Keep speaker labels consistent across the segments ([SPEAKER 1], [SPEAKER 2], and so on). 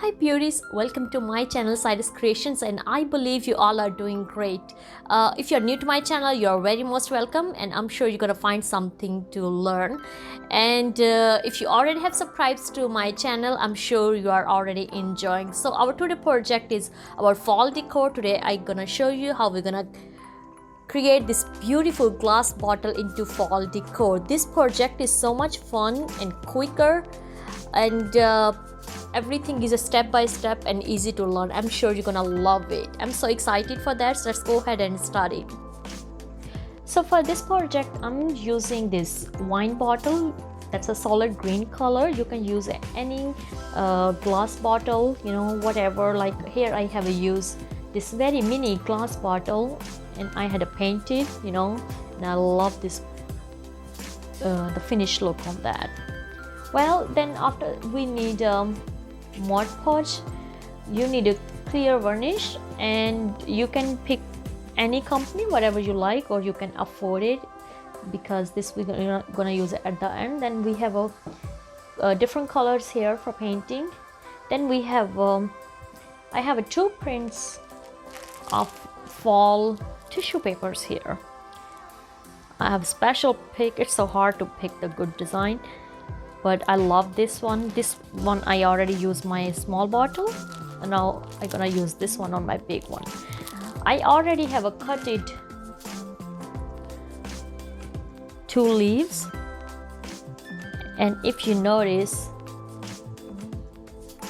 [SPEAKER 1] Hi beauties, welcome to my channel Cyrus Creations, and I believe you all are doing great. If you're new to my channel, you're very most welcome, and I'm sure you're gonna find something to learn. And if you already have subscribed to my channel, I'm sure you are already enjoying. So our today project is our fall decor. Today I'm gonna show you how we're gonna create this beautiful glass bottle into fall decor. This project is so much fun and quicker, and everything is a step by step and easy to learn. I'm sure you're gonna love it. I'm so excited for that, so let's go ahead and start it. So for this project I'm using this wine bottle. That's a solid green color. You can use any glass bottle, you know, whatever. Like here I have used this very mini glass bottle, and I had to paint it, you know, and I love this the finished look of that. Well, then after we need Modpodge. You need a clear varnish, and you can pick any company, whatever you like, or you can afford it, because this we're gonna use it at the end. Then we have different colors here for painting. Then we have I have two prints of fall tissue papers here. I have special pick. It's so hard to pick the good design, but I love this one. This one I already used my small bottle, and now I'm gonna use this one on my big one. I already have a cutted two leaves, and if you notice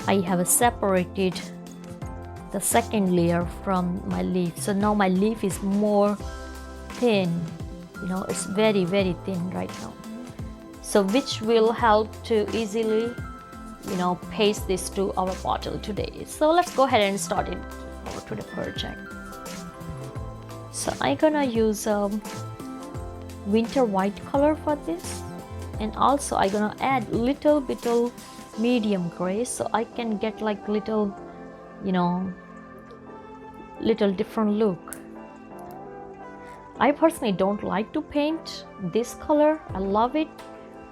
[SPEAKER 1] I have separated the second layer from my leaf. So now my leaf is more thin, you know, it's very thin right now. So which will help to easily, you know, paste this to our bottle today. So let's go ahead and start it over to the project. So I'm gonna use winter white color for this, and also I'm gonna add little bit of medium gray, so I can get like little, you know, little different look. I personally don't like to paint this color. I love it.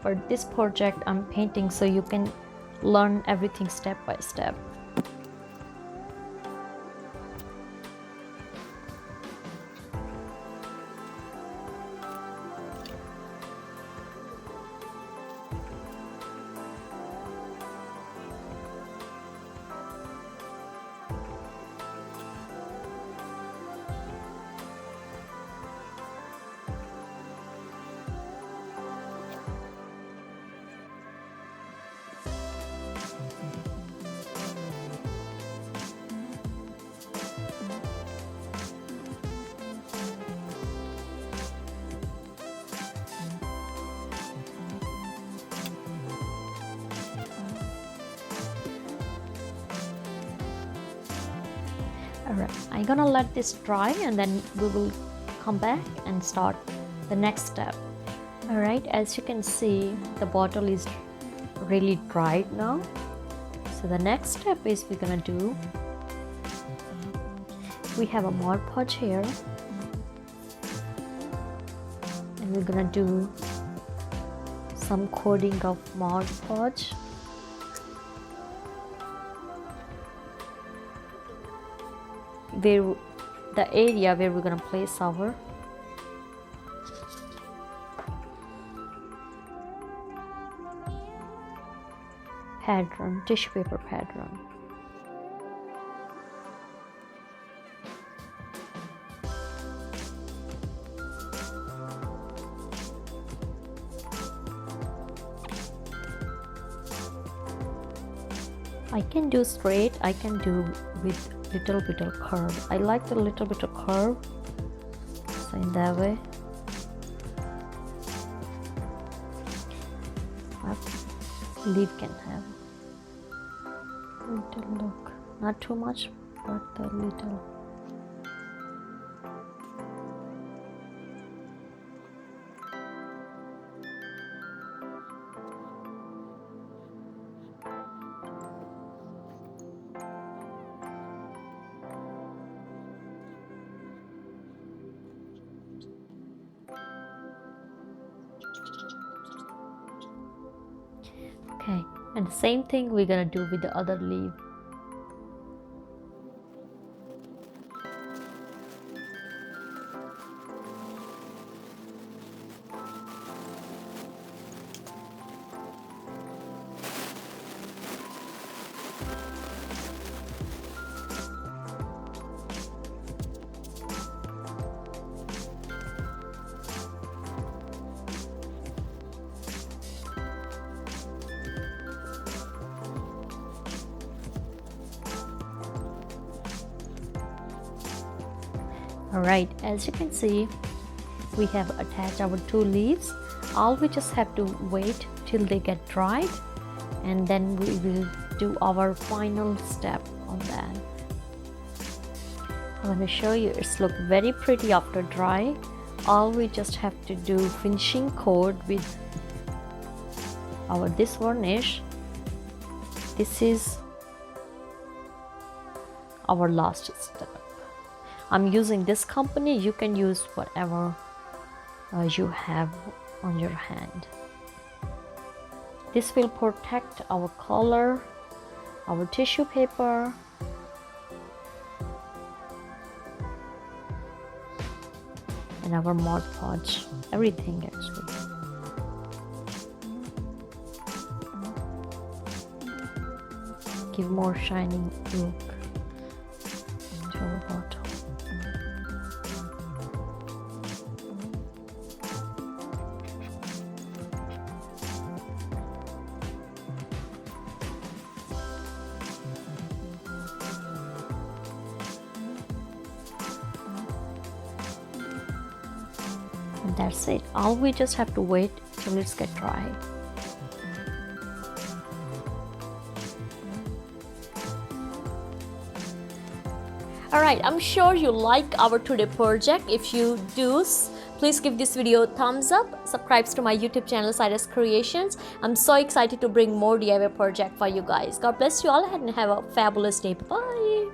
[SPEAKER 1] For this project I'm painting, so you can learn everything step by step. Alright, I'm gonna let this dry, and then we will come back and start the next step. Alright, as you can see, the bottle is really dried now. So the next step is we're gonna do, we have a Modpodge here, and we're gonna do some coating of Modpodge. Where the area where we're gonna place our pattern, tissue paper pattern. I can do straight, I can do with little bit of curve. I like the little bit of curve, so in that way a leaf can have little look, not too much, but a little. Okay, and the same thing we're gonna do with the other leaf. Alright, as you can see, we have attached our 2 leaves. All we just have to wait till they get dried, and then we will do our final step on that. I'm going to show you, it's look very pretty after dry. All we just have to do finishing coat with this varnish. This is our last step. I'm using this company. You can use whatever you have on your hand. This will protect our color, our tissue paper, and our Modpodge, everything actually. Give more shining look to our bottle. And that's it. All we just have to wait till it's get dry. Alright, I'm sure you like our today project. If you do, please give this video a thumbs up. Subscribe to my YouTube channel, Cyrus Creations. I'm so excited to bring more DIY project for you guys. God bless you all and have a fabulous day. Bye.